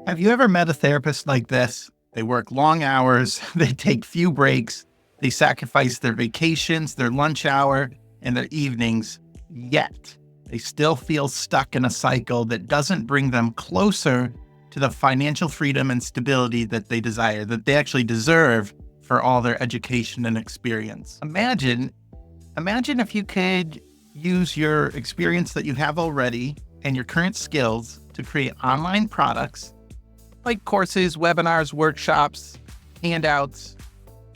Have you ever met a therapist like this? They work long hours, they take few breaks, they sacrifice their vacations, their lunch hour, and their evenings, yet they still feel stuck in a cycle that doesn't bring them closer to the financial freedom and stability that they desire, that they actually deserve for all their education and experience. Imagine if you could use your experience that you have already and your current skills to create online products like courses, webinars, workshops, handouts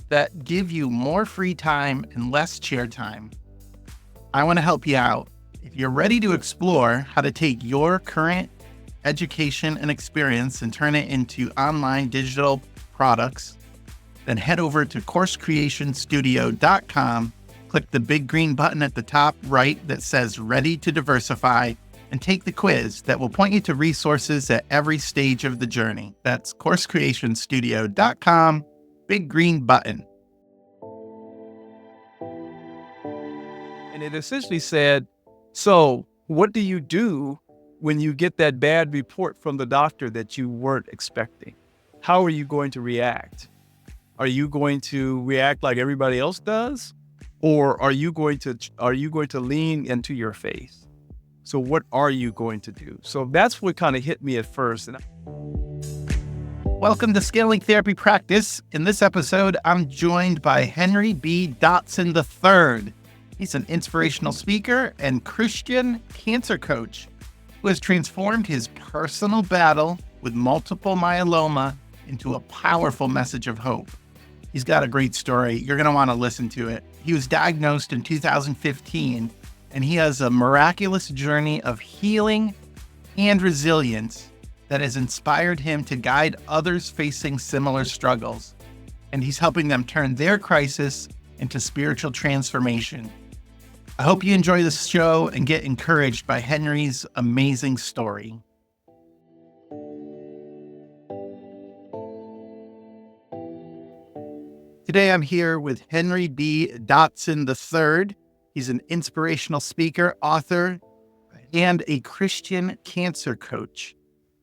that give you more free time and less chair time. I want to help you out. If you're ready to explore how to take your current education and experience and turn it into online digital products, then head over to coursecreationstudio.com, click the big green button at the top right that says Ready to Diversify, and take the quiz that will point you to resources at every stage of the journey. That's coursecreationstudio.com, big green button. And it essentially said, so what do you do when you get that bad report from the doctor that you weren't expecting? How are you going to react? Are you going to react like everybody else does? Or are you going to lean into your faith? So what are you going to do? So that's what kind of hit me at first. Welcome to Scaling Therapy Practice. In this episode, I'm joined by Henry B. Dotson III. He's an inspirational speaker and Christian cancer coach who has transformed his personal battle with multiple myeloma into a powerful message of hope. He's got a great story. You're going to want to listen to it. He was diagnosed in 2015, and he has a miraculous journey of healing and resilience that has inspired him to guide others facing similar struggles. And he's helping them turn their crisis into spiritual transformation. I hope you enjoy this show and get encouraged by Henry's amazing story. Today, I'm here with Henry B. Dotson III. He's an inspirational speaker, author, and a Christian cancer coach.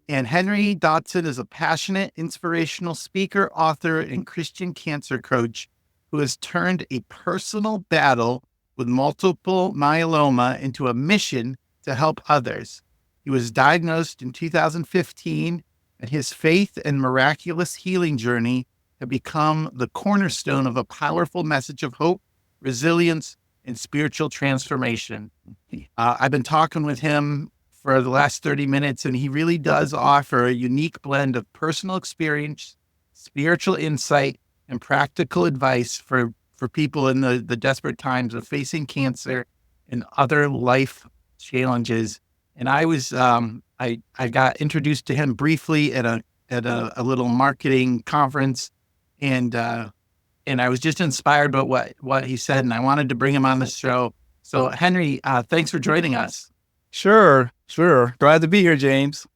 And Henry Dotson is a passionate, inspirational speaker, author, and Christian cancer coach who has turned a personal battle with multiple myeloma into a mission to help others. He was diagnosed in 2015, and his faith and miraculous healing journey have become the cornerstone of a powerful message of hope, resilience, and spiritual transformation. I've been talking with him for the last 30 minutes, and he really does offer a unique blend of personal experience, spiritual insight, and practical advice for people in the desperate times of facing cancer and other life challenges. And I was I got introduced to him briefly at a little marketing conference, and I was just inspired by what he said, and I wanted to bring him on the show. So Henry, thanks for joining us. Sure. Glad to be here, James.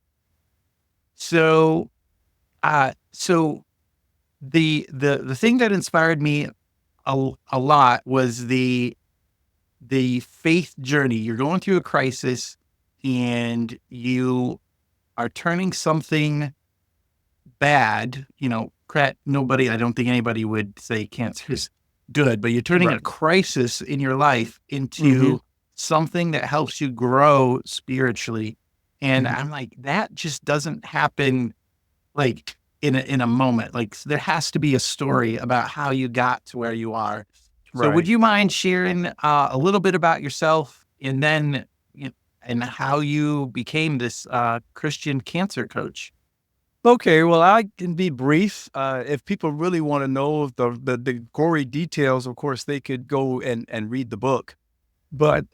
So the thing that inspired me a lot was the faith journey. You're going through a crisis, and you are turning something bad, I don't think anybody would say cancer is good, but you're turning a crisis in your life into something that helps you grow spiritually. And I'm like, that just doesn't happen like in a moment. Like, there has to be a story about how you got to where you are. So would you mind sharing a little bit about yourself, and then and how you became this Christian cancer coach? Okay, well, I can be brief. If people really want to know the gory details, of course, they could go and read the book. But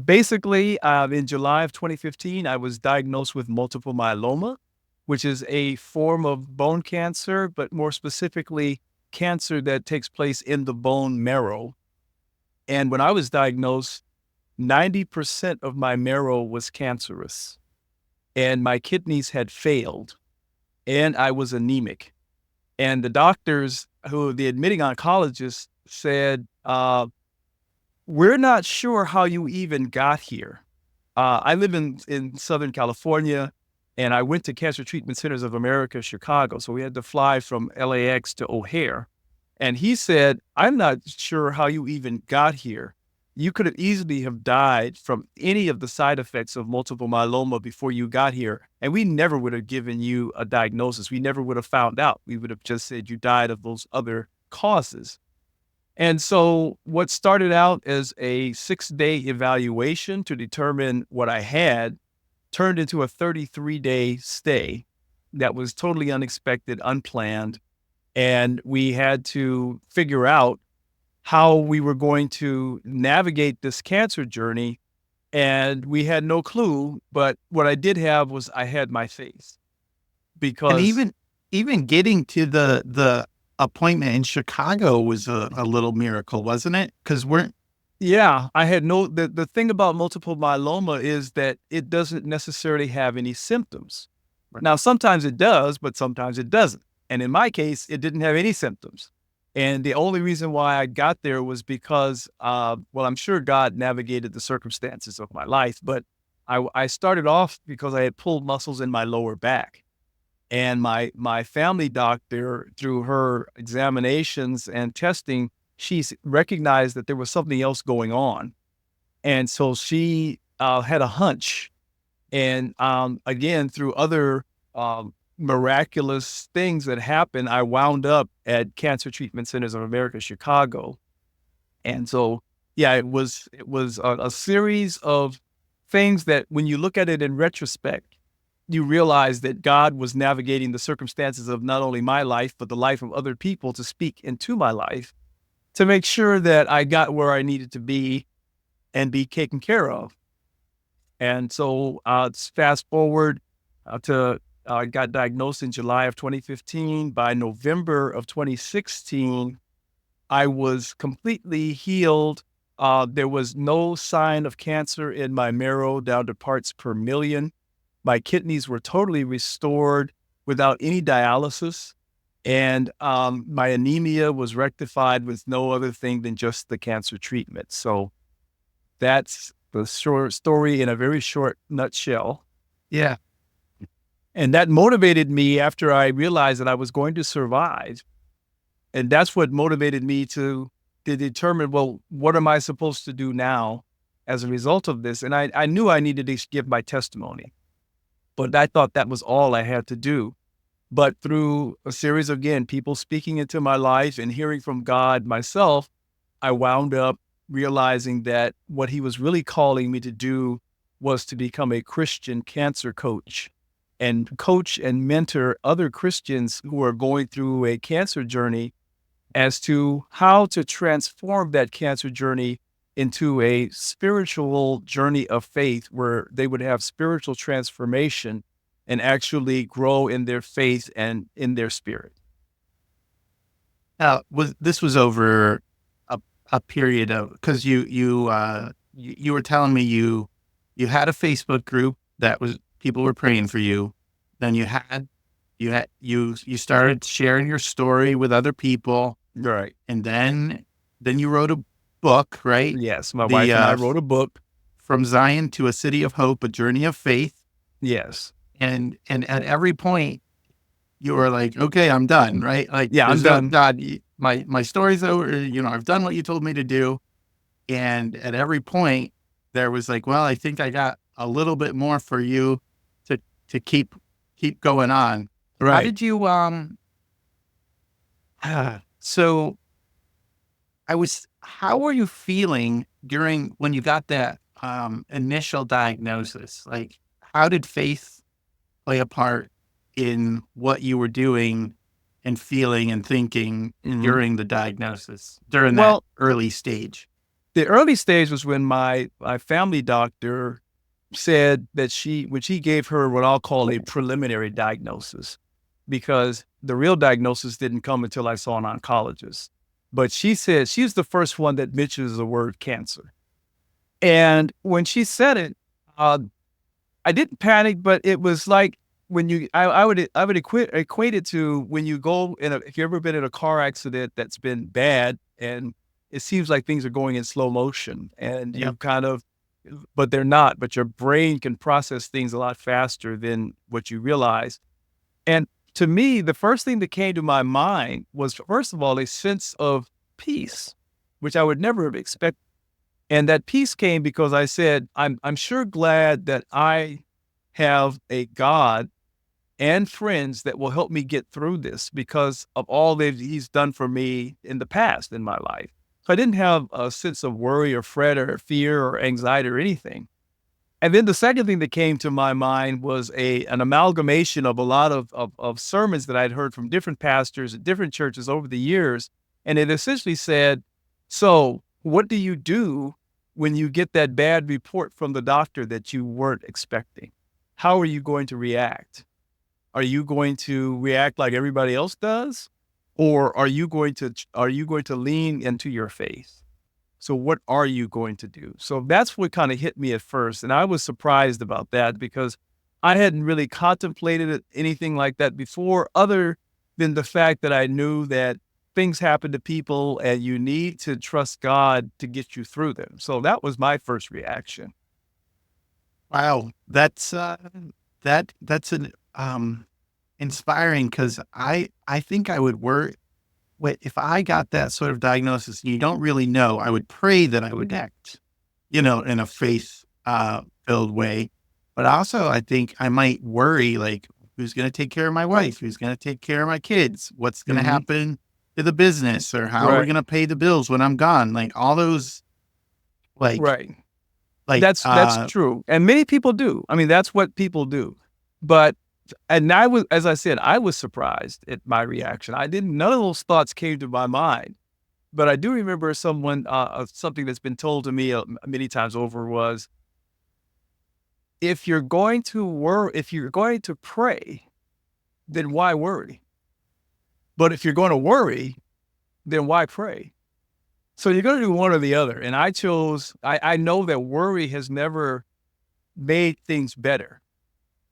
basically, in July of 2015, I was diagnosed with multiple myeloma, which is a form of bone cancer, but more specifically, cancer that takes place in the bone marrow. And when I was diagnosed, 90% of my marrow was cancerous, and my kidneys had failed, and I was anemic. And the doctors, the admitting oncologists, said, we're not sure how you even got here. I live in Southern California. And I went to Cancer Treatment Centers of America, Chicago. So we had to fly from LAX to O'Hare. And he said, I'm not sure how you even got here. You could have easily have died from any of the side effects of multiple myeloma before you got here. And we never would have given you a diagnosis. We never would have found out. We would have just said you died of those other causes. And so what started out as a 6-day evaluation to determine what I had turned into a 33-day stay that was totally unexpected, unplanned. And we had to figure out how we were going to navigate this cancer journey. And we had no clue. But what I did have was I had my faith. And Because even getting to the appointment in Chicago was a little miracle, wasn't it? Because yeah, I had the thing about multiple myeloma is that it doesn't necessarily have any symptoms. Now, sometimes it does, but sometimes it doesn't. And in my case, it didn't have any symptoms. And the only reason why I got there was because, well, I'm sure God navigated the circumstances of my life, but I started off because I had pulled muscles in my lower back. And my family doctor, through her examinations and testing, she's recognized that there was something else going on. And so she had a hunch. And again, through other miraculous things that happened, I wound up at Cancer Treatment Centers of America, Chicago. And so, yeah, it was a series of things that when you look at it in retrospect, you realize that God was navigating the circumstances of not only my life, but the life of other people to speak into my life to make sure that I got where I needed to be and be taken care of. And so fast forward to I got diagnosed in July of 2015. By November of 2016, I was completely healed. There was no sign of cancer in my marrow down to parts per million. My kidneys were totally restored without any dialysis. And my anemia was rectified with no other thing than just the cancer treatment. So that's the short story in a very short nutshell. yeah. And that motivated me after I realized that I was going to survive. And that's what motivated me to determine, well, what am I supposed to do now as a result of this? And I knew I needed to give my testimony, but I thought that was all I had to do. But through a series of, again, people speaking into my life and hearing from God myself, I wound up realizing that what he was really calling me to do was to become a Christian cancer coach and mentor other Christians who are going through a cancer journey as to how to transform that cancer journey into a spiritual journey of faith where they would have spiritual transformation and actually grow in their faith and in their spirit. This was over a period of, because you were telling me you had a Facebook group that was people were praying for you. Then you started sharing your story with other people, Right. and then you wrote a book, right? Yes, my wife and I wrote a book. From Zion to a City of Hope, a journey of faith. Yes. And at every point, you were like, "Okay, I'm done." Right? Like, Yeah, I'm done. God, my story's over. I've done what you told me to do. And at every point, there was like, "Well, I think I got a little bit more for you to keep going on." Right. How did you So how were you feeling when you got that initial diagnosis? Like, how did faith play a part in what you were doing and feeling and thinking during the diagnosis, during that early stage? The early stage was when my family doctor said that when she gave her what I'll call a preliminary diagnosis, because the real diagnosis didn't come until I saw an oncologist. But she said she's the first one that mentions the word cancer. And when she said it, I didn't panic, but it was like when I would equate it to when you go if you've ever been in a car accident that's been bad and it seems like things are going in slow motion and you kind of but they're not. But your brain can process things a lot faster than what you realize. And to me, the first thing that came to my mind was, first of all, a sense of peace, which I would never have expected. And that peace came because I said, I'm sure glad that I have a God and friends that will help me get through this because of all that he's done for me in the past in my life. So I didn't have a sense of worry or fret or fear or anxiety or anything. And then the second thing that came to my mind was an amalgamation of a lot of sermons that I'd heard from different pastors at different churches over the years. And it essentially said, so what do you do when you get that bad report from the doctor that you weren't expecting? How are you going to react? Are you going to react like everybody else does? Or are you going to lean into your faith? So what are you going to do? So that's what kind of hit me at first. And I was surprised about that because I hadn't really contemplated anything like that before, other than the fact that I knew that things happen to people and you need to trust God to get you through them. So that was my first reaction. Wow, that's an inspiring, because I think I would worry. Wait, if I got that sort of diagnosis, you don't really know, I would pray that I would act, in a faith filled way. But also, I think I might worry, like, who's going to take care of my wife? Who's going to take care of my kids? What's going to Mm-hmm. happen to the business, or how are we Right. going to pay the bills when I'm gone? Like all those, like, Right. like, That's true. And many people do. I mean, that's what people do. But and I was, as I said, I was surprised at my reaction. None of those thoughts came to my mind. But I do remember something that's been told to me many times over was, if you're going to pray, then why worry? But if you're going to worry, then why pray? So you're going to do one or the other. And I know that worry has never made things better.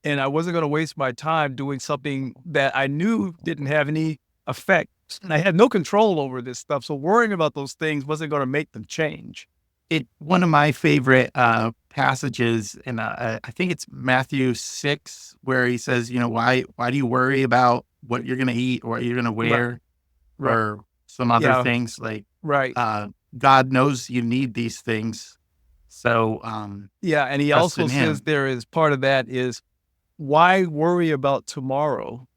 And I wasn't going to waste my time doing something that I knew didn't have any effect. And I had no control over this stuff. So worrying about those things wasn't going to make them change. one of my favorite passages, and I think it's Matthew 6, where he says, why do you worry about what you're going to eat or what you're going to Right. wear, Right. or some other Yeah. things, like, Right. God knows you need these things. So, Yeah. And he trust also in says him. there is part of that is, why worry about tomorrow?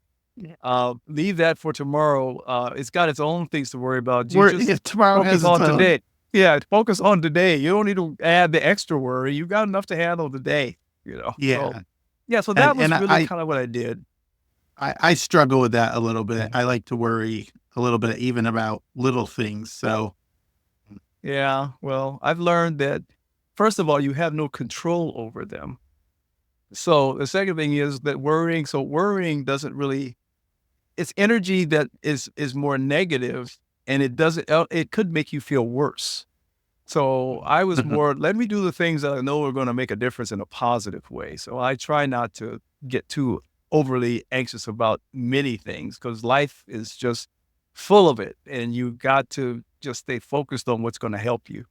Leave that for tomorrow. It's got its own things to worry about. You just If tomorrow focus has its on own. today. Yeah, focus on today. You don't need to add the extra worry. You got enough to handle today, So Yeah. yeah, so And, that was and really kind of what I did. I struggle with that a little bit. I like to worry a little bit, even about little things. So, Yeah, well, I've learned that, first of all, you have no control over them. So the second thing is that worrying doesn't really, it's energy that is more negative, and it could make you feel worse. So I was more, let me do the things that I know are going to make a difference in a positive way. So I try not to get too overly anxious about many things, because life is just full of it, and you got to just stay focused on what's going to help you.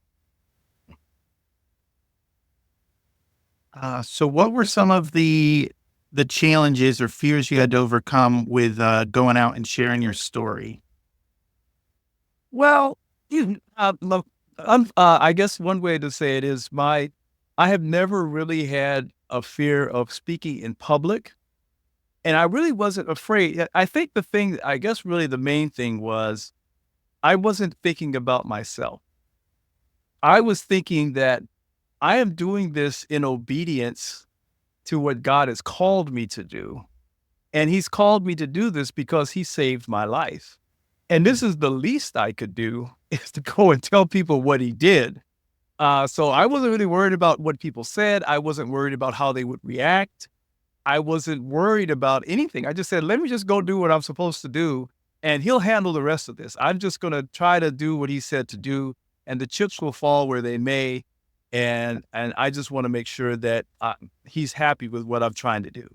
so what were some of the challenges or fears you had to overcome with going out and sharing your story? Well, look, I guess one way to say it is I have never really had a fear of speaking in public, and I really wasn't afraid. I think I guess really the main thing was, I wasn't thinking about myself. I was thinking that I am doing this in obedience to what God has called me to do. And he's called me to do this because he saved my life. And this is the least I could do, is to go and tell people what he did. So I wasn't really worried about what people said. I wasn't worried about how they would react. I wasn't worried about anything. I just said, let me just go do what I'm supposed to do, and he'll handle the rest of this. I'm just going to try to do what he said to do, and the chips will fall where they may. And I just want to make sure that he's happy with what I'm trying to do.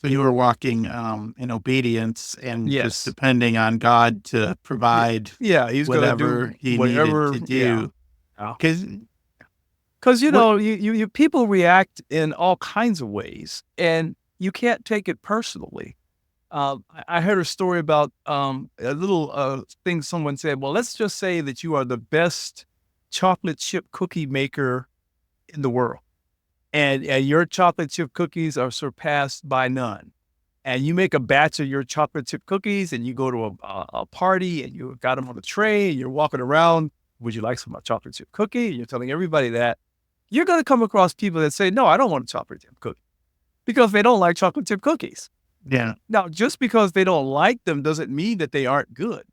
So you were walking in obedience and just Yes. depending on God to provide Yeah, he's going to whatever do he needed whatever. to Yeah. do. Because Because what? you people react in all kinds of ways, and you can't take it personally. I heard a story about a little thing someone said. Well, let's just say that you are the best chocolate chip cookie maker in the world, and your chocolate chip cookies are surpassed by none. And you make a batch of your chocolate chip cookies, and you go to a party, and you got them on a tray, and you're walking around. Would you like some chocolate chip cookie? And you're telling everybody that. You're going to come across people that say, no, I don't want a chocolate chip cookie because they don't like chocolate chip cookies. Yeah. Now, just because they don't like them doesn't mean that they aren't good.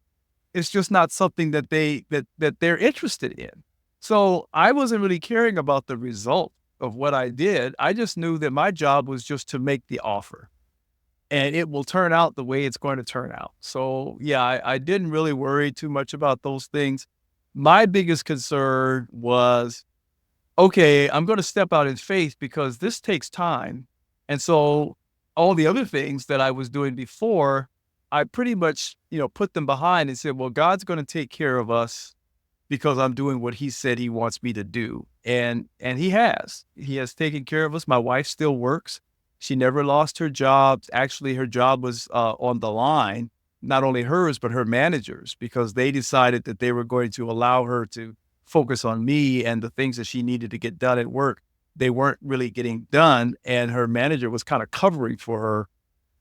It's just not something that they're interested in. So I wasn't really caring about the result of what I did. I just knew that my job was just to make the offer, and it will turn out the way it's going to turn out. So yeah, I didn't really worry too much about those things. My biggest concern was, okay, I'm going to step out in faith because this takes time. And so all the other things that I was doing before, I pretty much, put them behind and said, well, God's going to take care of us because I'm doing what he said he wants me to do. And he has. He has taken care of us. My wife still works. She never lost her job. Actually, her job was on the line, not only hers, but her managers, because they decided that they were going to allow her to focus on me and the things that she needed to get done at work. They weren't really getting done. And her manager was kind of covering for her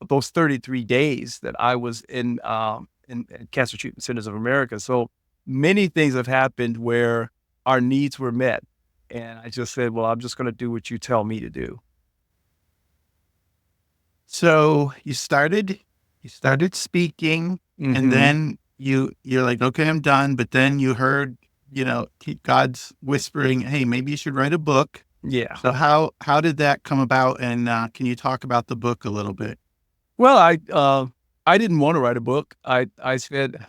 those 33 days that I was in Cancer Treatment Centers of America. So many things have happened where our needs were met. And I just said, well, I'm just going to do what you tell me to do. So you started speaking, and Mm-hmm. then you're like, okay, I'm done. But then you heard, God's whispering, hey, maybe you should write a book. Yeah. So how did that come about? And can you talk about the book a little bit? Well, I didn't want to write a book. I said,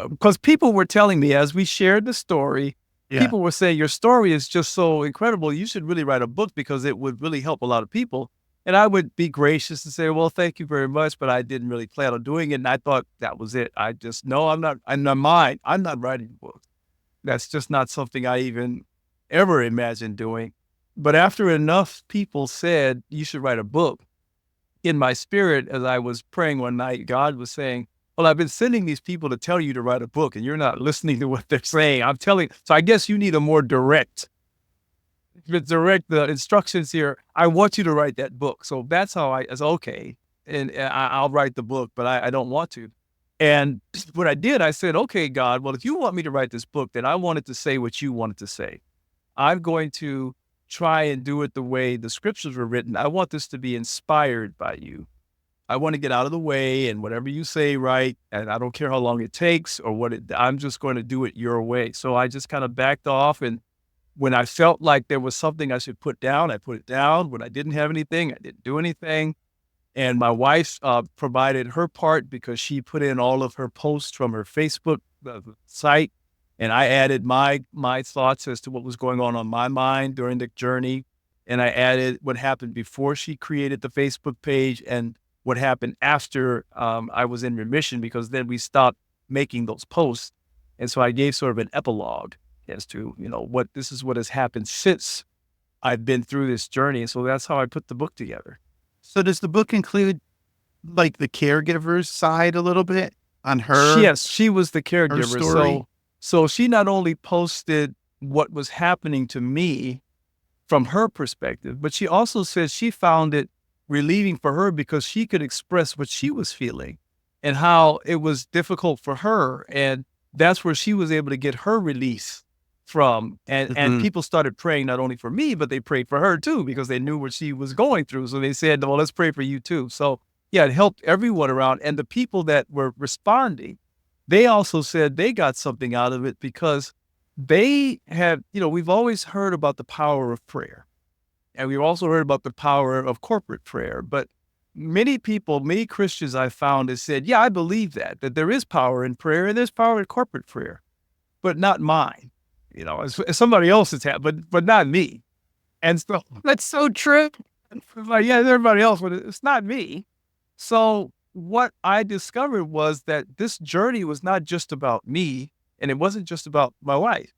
because people were telling me as we shared the story, Yeah. people were saying, your story is just so incredible. You should really write a book because it would really help a lot of people. And I would be gracious and say, well, thank you very much, but I didn't really plan on doing it. And I thought that was it. I just, no, I'm not, in my mind, I'm not writing a book. That's just not something I even ever imagined doing. But after enough people said, you should write a book, in my spirit, as I was praying one night, God was saying, well, I've been sending these people to tell you to write a book, and you're not listening to what they're saying. I'm telling, so I guess you need a more direct the instructions here. I want you to write that book. So that's how I said, okay, and I'll write the book, but I don't want to. And what I did, I said, okay, God, well, if you want me to write this book, then I want it to say what you want it to say. I'm going to try and do it the way the scriptures were written. I want this to be inspired by you. I want to get out of the way, and whatever you say, right? And I don't care how long it takes or I'm just going to do it your way. So I just kind of backed off. And when I felt like there was something I should put down, I put it down. When I didn't have anything, I didn't do anything. And my wife provided her part because she put in all of her posts from her Facebook site. And I added my thoughts as to what was going on my mind during the journey. And I added what happened before she created the Facebook page and what happened after I was in remission, because then we stopped making those posts. And so I gave sort of an epilogue as to, this is what has happened since I've been through this journey. And so that's how I put the book together. So does the book include like the caregiver's side a little bit on Yes, she was the her caregiver. story? So she not only posted what was happening to me from her perspective, but she also said she found it relieving for her because she could express what she was feeling and how it was difficult for her. And that's where she was able to get her release from. And Mhm. people started praying not only for me, but they prayed for her too, because they knew what she was going through. So they said, well, let's pray for you too. So yeah, it helped everyone around. And the people that were responding, they also said they got something out of it because they had, we've always heard about the power of prayer. And we've also heard about the power of corporate prayer. But many people, many Christians I found have said, yeah, I believe that there is power in prayer and there's power in corporate prayer, but not mine. As somebody else's had, but not me. And so that's so true. Like, yeah, everybody else, but it's not me. So what I discovered was that this journey was not just about me, and it wasn't just about my wife.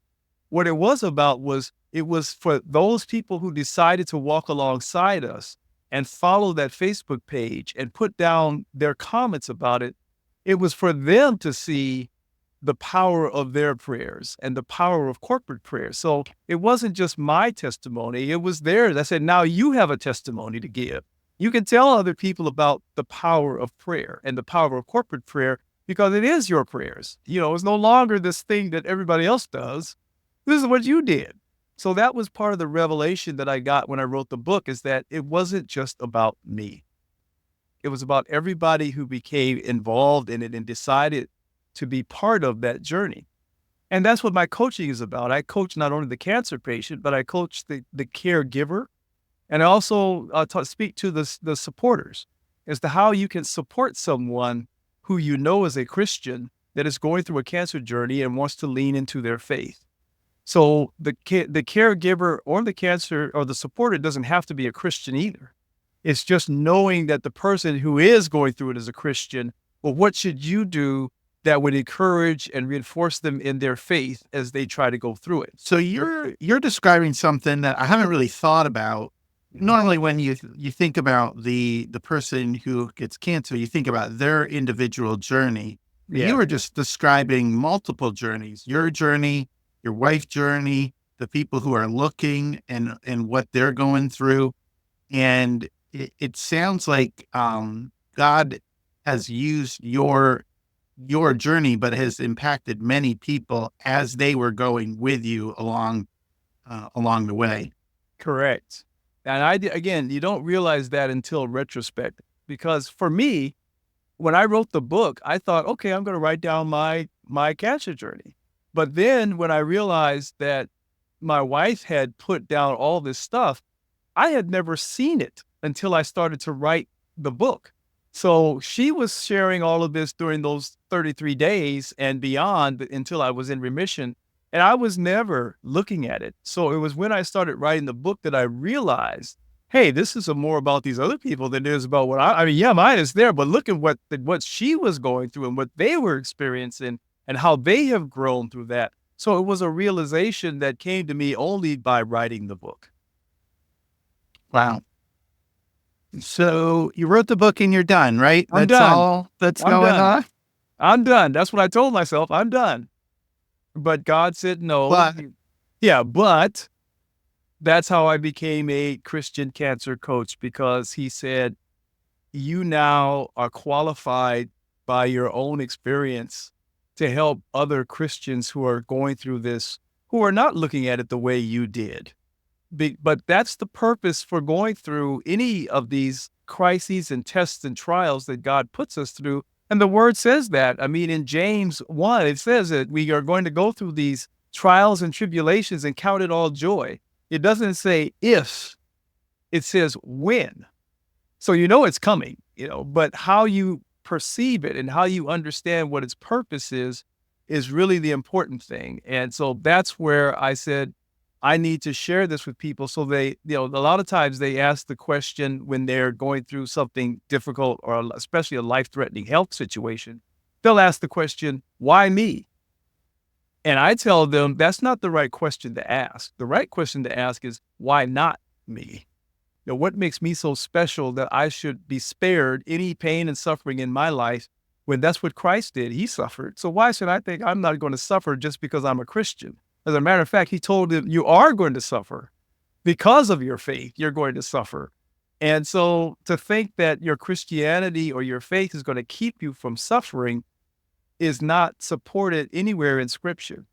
What it was about was it was for those people who decided to walk alongside us and follow that Facebook page and put down their comments about it. It was for them to see the power of their prayers and the power of corporate prayer. So it wasn't just my testimony, it was theirs. I said, now you have a testimony to give. You can tell other people about the power of prayer and the power of corporate prayer because it is your prayers. It's no longer this thing that everybody else does. This is what you did. So that was part of the revelation that I got when I wrote the book, is that it wasn't just about me. It was about everybody who became involved in it and decided to be part of that journey. And that's what my coaching is about. I coach not only the cancer patient, but I coach the caregiver. And I also speak to the supporters as to how you can support someone who you know is a Christian that is going through a cancer journey and wants to lean into their faith. So the caregiver or the cancer or the supporter doesn't have to be a Christian either. It's just knowing that the person who is going through it is a Christian. Well, what should you do that would encourage and reinforce them in their faith as they try to go through it? So you're describing something that I haven't really thought about. Normally, when you think about the person who gets cancer, you think about their individual journey. Yeah. You were just describing multiple journeys: your journey, your wife's journey, the people who are looking and what they're going through. And it sounds like God has used your journey, but has impacted many people as they were going with you along the way. Correct. And again, you don't realize that until retrospect, because for me, when I wrote the book, I thought, okay, I'm going to write down my cancer journey. But then when I realized that my wife had put down all this stuff, I had never seen it until I started to write the book. So she was sharing all of this during those 33 days and beyond until I was in remission. And I was never looking at it. So it was when I started writing the book that I realized, hey, this is more about these other people than it is about what I mean, yeah, mine is there, but look at what she was going through and what they were experiencing and how they have grown through that. So it was a realization that came to me only by writing the book. Wow. So you wrote the book and you're done, right? I'm That's done. all that's I'm going done. on. I'm done. That's what I told myself. I'm done. But God said no. But But that's how I became a Christian cancer coach, because he said, you now are qualified by your own experience to help other Christians who are going through this, who are not looking at it the way you did. But that's the purpose for going through any of these crises and tests and trials that God puts us through. And the word says that. I mean, in James 1, it says that we are going to go through these trials and tribulations and count it all joy. It doesn't say if, it says when. So it's coming, but how you perceive it and how you understand what its purpose is really the important thing. And so that's where I said, I need to share this with people. So they, a lot of times they ask the question when they're going through something difficult, or especially a life-threatening health situation, they'll ask the question, why me? And I tell them that's not the right question to ask. The right question to ask is, why not me? What makes me so special that I should be spared any pain and suffering in my life when that's what Christ did? He suffered. So why should I think I'm not going to suffer just because I'm a Christian? As a matter of fact, he told them, you are going to suffer because of your faith. You're going to suffer. And so to think that your Christianity or your faith is going to keep you from suffering is not supported anywhere in Scripture.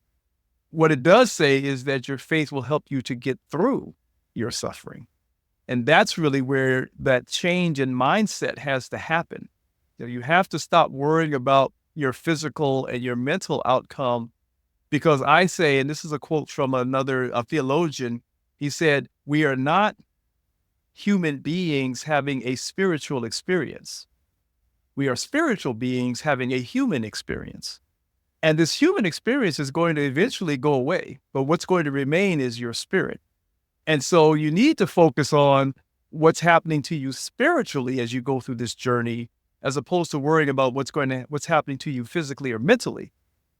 What it does say is that your faith will help you to get through your suffering. And that's really where that change in mindset has to happen. You have to stop worrying about your physical and your mental outcome. Because I say, and this is a quote from a theologian, he said, we are not human beings having a spiritual experience. We are spiritual beings having a human experience. And this human experience is going to eventually go away, but what's going to remain is your spirit. And so you need to focus on what's happening to you spiritually as you go through this journey, as opposed to worrying about what's happening to you physically or mentally.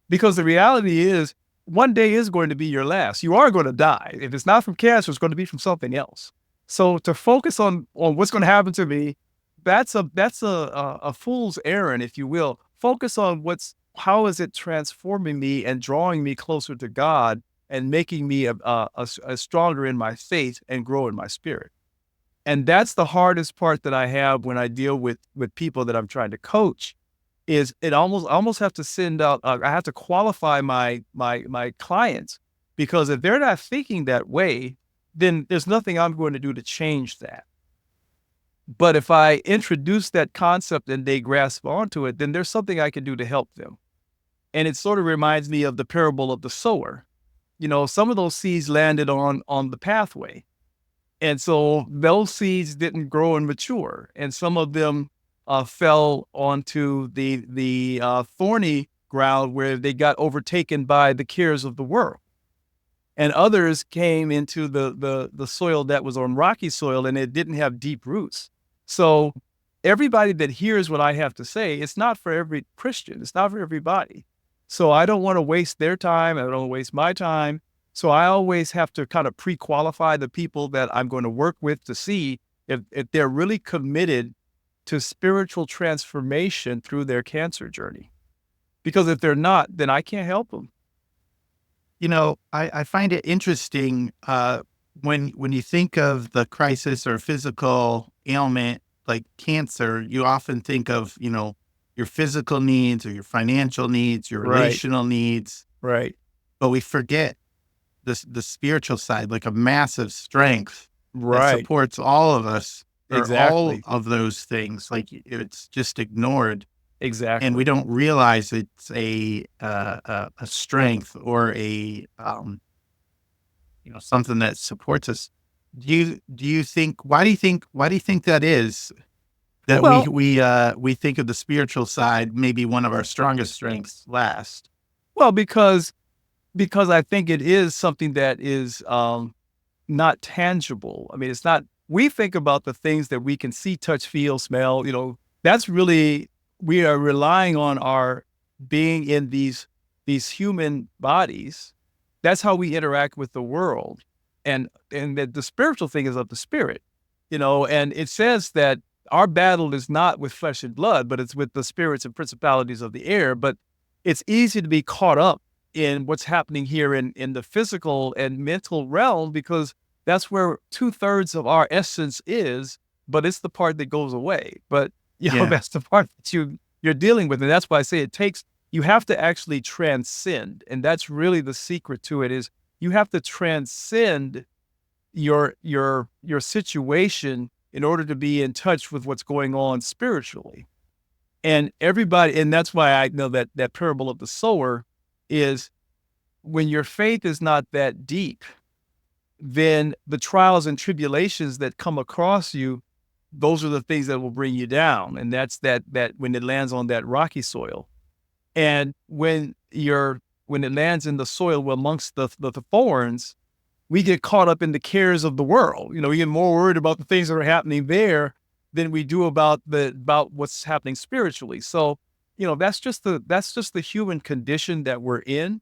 Because the reality is, one day is going to be your last. You are going to die. If it's not from cancer, it's going to be from something else. So to focus on what's going to happen to me, that's a fool's errand, if you will. Focus on how is it transforming me and drawing me closer to God and making me a stronger in my faith and grow in my spirit. And that's the hardest part that I have when I deal with people that I'm trying to coach. Is it almost have to send out? I have to qualify my clients, because if they're not thinking that way, then there's nothing I'm going to do to change that. But if I introduce that concept and they grasp onto it, then there's something I can do to help them. And it sort of reminds me of the parable of the sower. Some of those seeds landed on the pathway. And so those seeds didn't grow and mature. And some of them fell onto the thorny ground where they got overtaken by the cares of the world. And others came into the soil that was on rocky soil, and it didn't have deep roots. So everybody that hears what I have to say, it's not for every Christian. It's not for everybody. So I don't want to waste their time. I don't want to waste my time. So I always have to kind of pre-qualify the people that I'm going to work with to see if they're really committed to spiritual transformation through their cancer journey. Because if they're not, then I can't help them. I find it interesting when you think of the crisis or physical ailment like cancer, you often think of, your physical needs or your financial needs, your relational needs. Right. But we forget the spiritual side, like a massive strength that supports all of us. Exactly. All of those things, like it's just ignored. Exactly. And we don't realize it's a strength or a something that supports us. Do you think? Why do you think that is? That we think of the spiritual side, maybe one of our strongest strengths, last. Well, because I think it is something that is not tangible. I mean, it's not. We think about the things that we can see, touch, feel, smell. That's really, we are relying on our being in these human bodies. That's how we interact with the world. And that the spiritual thing is of the spirit, and it says that our battle is not with flesh and blood, but it's with the spirits and principalities of the air. But it's easy to be caught up in what's happening here in the physical and mental realm, because that's where 2/3 of our essence is, but it's the part that goes away. But that's the part that you're dealing with. And that's why I say you have to actually transcend. And that's really the secret to it, is you have to transcend your situation in order to be in touch with what's going on spiritually. And that's why I know that parable of the sower is, when your faith is not that deep, then the trials and tribulations that come across you, those are the things that will bring you down. And that's that when it lands on that rocky soil. And when it lands in the soil amongst the thorns, we get caught up in the cares of the world. We get more worried about the things that are happening there than we do about what's happening spiritually. So, that's just the human condition that we're in.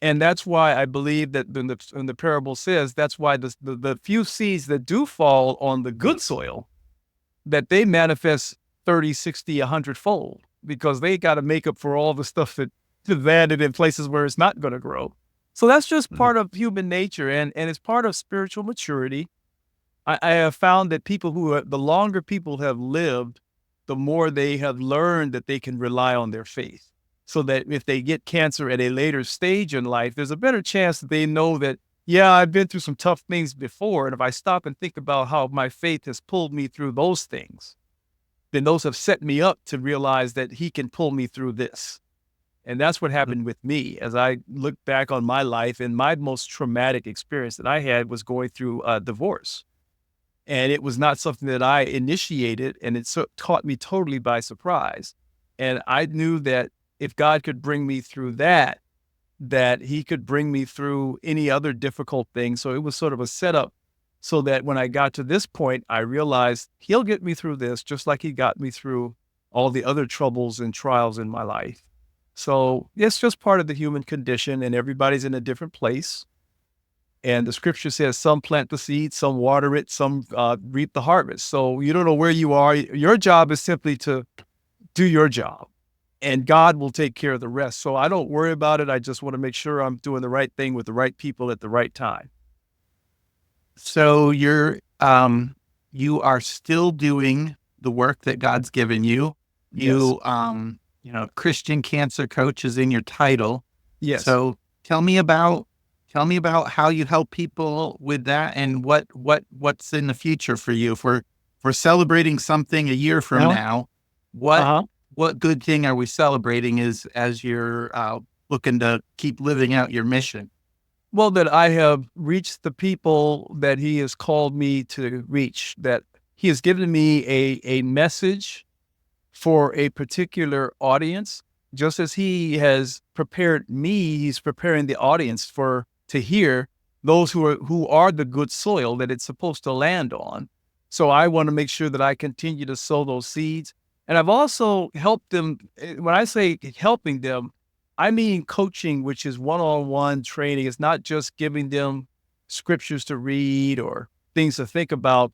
And that's why I believe that when the parable says, that's why the few seeds that do fall on the good soil, that they manifest 30, 60, 100-fold, because they got to make up for all the stuff that landed in places where it's not going to grow. So that's just part of human nature, and it's part of spiritual maturity. I have found that the longer people have lived, the more they have learned that they can rely on their faith. So that if they get cancer at a later stage in life, there's a better chance that they know that, I've been through some tough things before. And if I stop and think about how my faith has pulled me through those things, then those have set me up to realize that he can pull me through this. And that's what happened with me. As I look back on my life, and my most traumatic experience that I had was going through a divorce. And it was not something that I initiated, and it caught me totally by surprise. And I knew that if God could bring me through that he could bring me through any other difficult thing. So it was sort of a setup, so that when I got to this point, I realized he'll get me through this, just like he got me through all the other troubles and trials in my life. So it's just part of the human condition, and everybody's in a different place. And the scripture says some plant the seed, some water it, some reap the harvest. So you don't know where you are. Your job is simply to do your job, and God will take care of the rest. So I don't worry about it. I just want to make sure I'm doing the right thing with the right people at the right time. So you are still doing the work that God's given you. Yes. Christian cancer coach is in your title. Yes. So tell me about how you help people with that, and what's in the future for you. If we're celebrating something a year from now, what good thing are we celebrating as you're looking to keep living out your mission? Well, that I have reached the people that He has called me to reach, that He has given me a message for a particular audience. Just as He has prepared me, He's preparing the audience to hear those who are the good soil that it's supposed to land on. So I want to make sure that I continue to sow those seeds. And I've also helped them. When I say helping them, I mean coaching, which is one-on-one training. It's not just giving them scriptures to read or things to think about.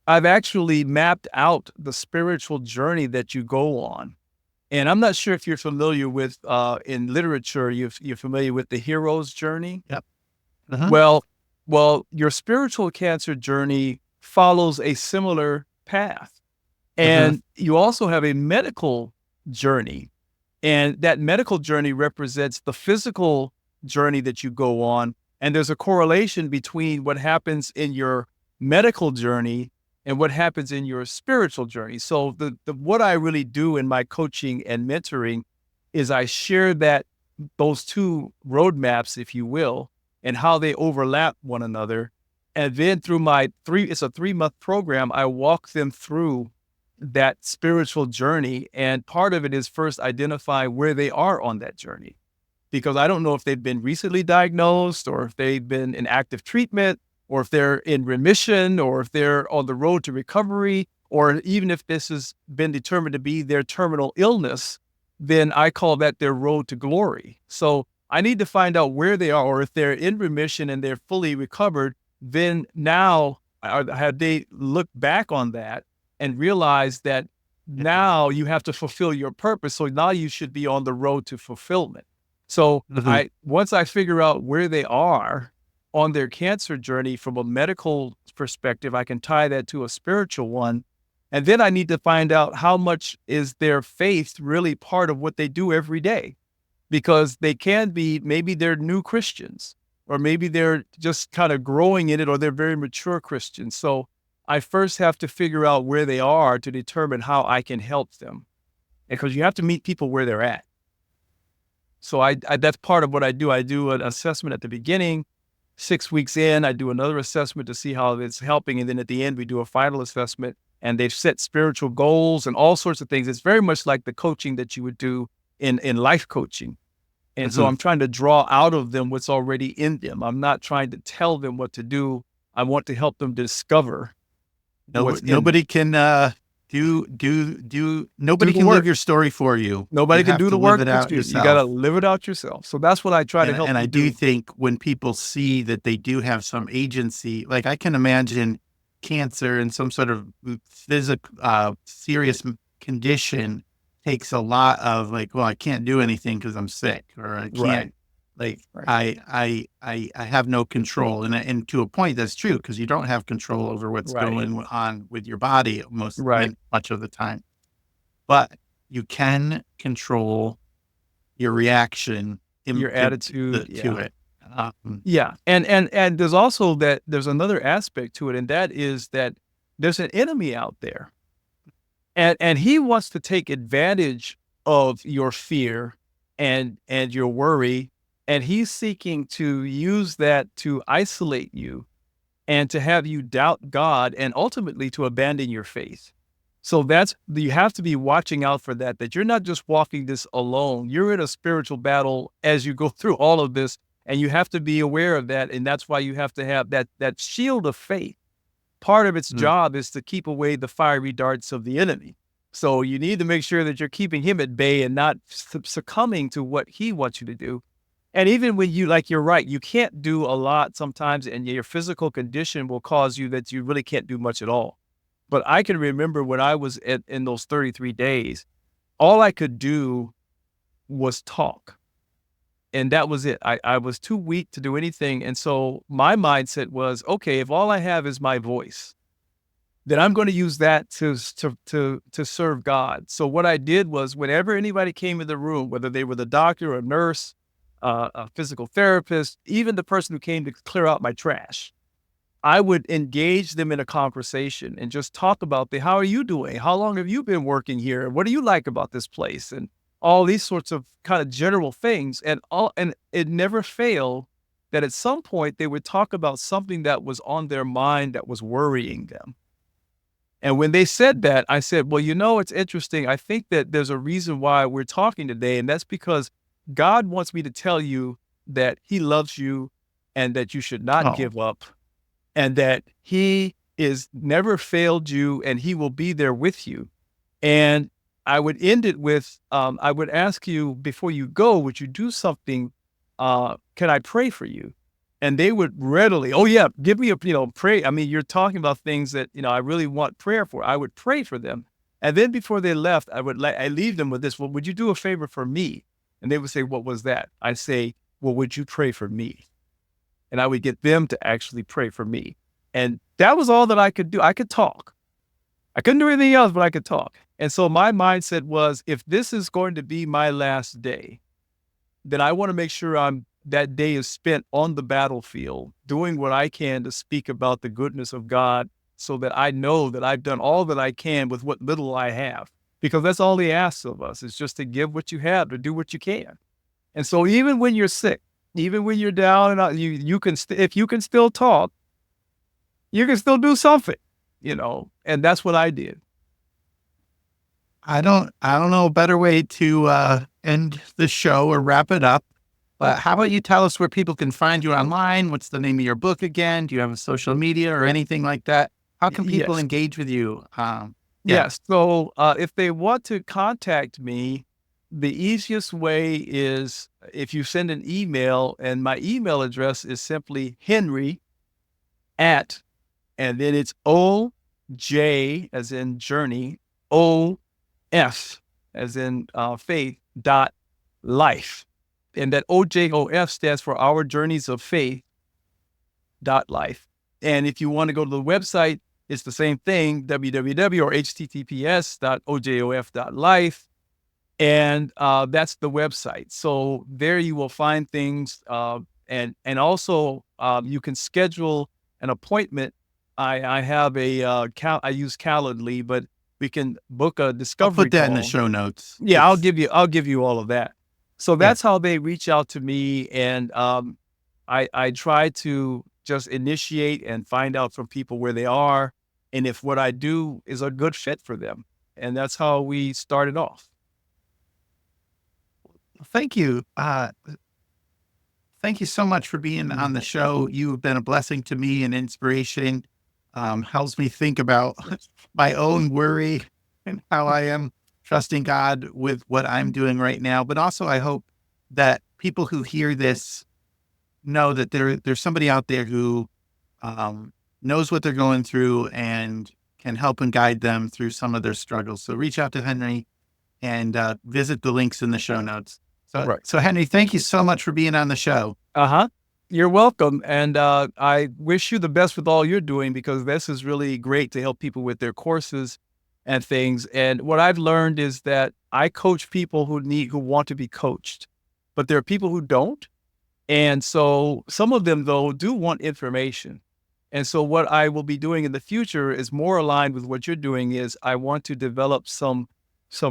I've actually mapped out the spiritual journey that you go on. And I'm not sure if you're familiar with, in literature, you're familiar with the hero's journey. Yep. Well, your spiritual cancer journey follows a similar path. And you also have a medical journey. And that medical journey represents the physical journey that you go on. And there's a correlation between what happens in your medical journey and what happens in your spiritual journey. So what I really do in my coaching and mentoring is I share those two roadmaps, if you will, and how they overlap one another. And then through it's a 3-month program, I walk them through that spiritual journey. And part of it is first identify where they are on that journey, because I don't know if they've been recently diagnosed, or if they've been in active treatment, or if they're in remission, or if they're on the road to recovery, or even if this has been determined to be their terminal illness, then I call that their road to glory. So I need to find out where they are, or if they're in remission and they're fully recovered, then now have they looked back on that and realize that now you have to fulfill your purpose. So now you should be on the road to fulfillment. So once I figure out where they are on their cancer journey from a medical perspective, I can tie that to a spiritual one. And then I need to find out how much is their faith really part of what they do every day, because they can be, maybe they're new Christians, or maybe they're just kind of growing in it, or they're very mature Christians. So I first have to figure out where they are to determine how I can help them. Because you have to meet people where they're at. So that's part of what I do. I do an assessment at the beginning. 6 weeks in, I do another assessment to see how it's helping. And then at the end, we do a final assessment, and they've set spiritual goals and all sorts of things. It's very much like the coaching that you would do in life coaching. And so I'm trying to draw out of them what's already in them. I'm not trying to tell them what to do. I want to help them discover. Nobody can live your story for you. Nobody can do the work. You got to live it out yourself. So that's what I try to help. And I do think when people see that they do have some agency, like I can imagine cancer and some sort of physical, serious condition takes a lot of like, well, I can't do anything because I'm sick, or I can't, I have no control. And to a point, that's true, because you don't have control over what's going on with your body much of the time. But you can control your reaction, your attitude to it. And there's also there's another aspect to it, and that is that there's an enemy out there. And he wants to take advantage of your fear and your worry, and he's seeking to use that to isolate you and to have you doubt God, and ultimately to abandon your faith. So you have to be watching out for that you're not just walking this alone. You're in a spiritual battle as you go through all of this, and you have to be aware of that. And that's why you have to have that shield of faith. Part of its job is to keep away the fiery darts of the enemy. So you need to make sure that you're keeping him at bay and not succumbing to what he wants you to do. And even when you're right, you can't do a lot sometimes, and your physical condition will cause you that you really can't do much at all. But I can remember when I was in those 33 days, all I could do was talk. And that was it. I was too weak to do anything. And so my mindset was, okay, if all I have is my voice, then I'm going to use that to serve God. So what I did was whenever anybody came in the room, whether they were the doctor or a nurse, a physical therapist, even the person who came to clear out my trash, I would engage them in a conversation and just talk about how are you doing? How long have you been working here? What do you like about this place? And all these sorts of kind of general things. And it never failed that at some point they would talk about something that was on their mind that was worrying them. And when they said that, I said, well, it's interesting. I think that there's a reason why we're talking today. And that's because God wants me to tell you that he loves you and that you should not give up, and that he is never failed you and he will be there with you. And I would end it with, I would ask you before you go, would you do something? Can I pray for you? And they would readily, oh yeah, give me pray. I mean, you're talking about things that, I really want prayer for. I would pray for them. And then before they left, I leave them with this. Well, would you do a favor for me? And they would say, what was that? I'd say, well, would you pray for me? And I would get them to actually pray for me. And that was all that I could do. I could talk. I couldn't do anything else, but I could talk. And so my mindset was, if this is going to be my last day, then I want to make sure that day is spent on the battlefield, doing what I can to speak about the goodness of God, so that I know that I've done all that I can with what little I have. Because that's all he asks of us, is just to give what you have, to do what you can. And so even when you're sick, even when you're down and out, you can if you can still talk, you can still do something, and that's what I did. I don't know a better way to end the show or wrap it up. But how about you tell us where people can find you online? What's the name of your book again? Do you have a social media or anything like that? How can people engage with you? Yes. So if they want to contact me, the easiest way is if you send an email, and my email address is simply Henry at, and then it's OJ as in journey, OF as in faith, .life. And that OJOF stands for Our Journeys of Faith .life. And if you want to go to the website, it's the same thing, www or https.ojof.life. And that's the website. So there you will find things. And also you can schedule an appointment. I have I use Calendly, but we can book a discovery I'll put that call. in the show notes. Yeah, I'll give you all of that. So that's how they reach out to me. And I try to just initiate and find out from people where they are and if what I do is a good fit for them. And that's how we started off. Thank you. Thank you so much for being on the show. You've been a blessing to me and inspiration. Helps me think about my own worry and how I am trusting God with what I'm doing right now. But also, I hope that people who hear this know that there's somebody out there who knows what they're going through and can help and guide them through some of their struggles. So reach out to Henry and visit the links in the show notes. So Henry, thank you so much for being on the show. You're welcome. And I wish you the best with all you're doing, because this is really great to help people with their courses and things. And what I've learned is that I coach people who want to be coached, but there are people who don't. And so some of them, though, do want information. And so what I will be doing in the future is more aligned with what you're doing. Is I want to develop some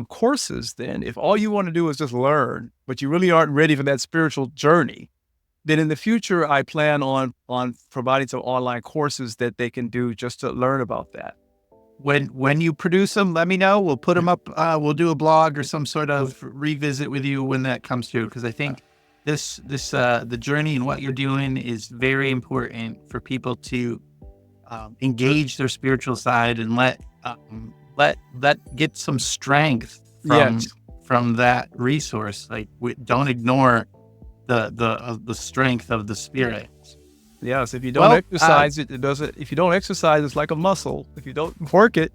courses. Then if all you want to do is just learn, but you really aren't ready for that spiritual journey, then in the future, I plan on providing some online courses that they can do just to learn about that. When you produce them, let me know. We'll put them up. We'll do a blog or some sort of revisit with you when that comes through. Because I think the journey and what you're doing is very important for people to engage their spiritual side and let let get some strength Yes. from that resource. Like, don't ignore the strength of the spirit. Yes. If you don't Well, exercise it, it doesn't. If you don't exercise, it's like a muscle. If you don't work it,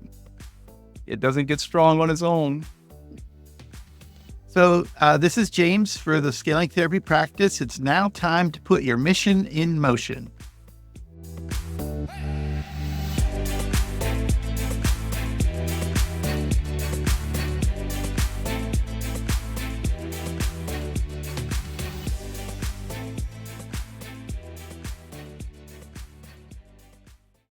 it doesn't get strong on its own. So this is James for the Scaling Therapy Practice. It's now time to put your mission in motion.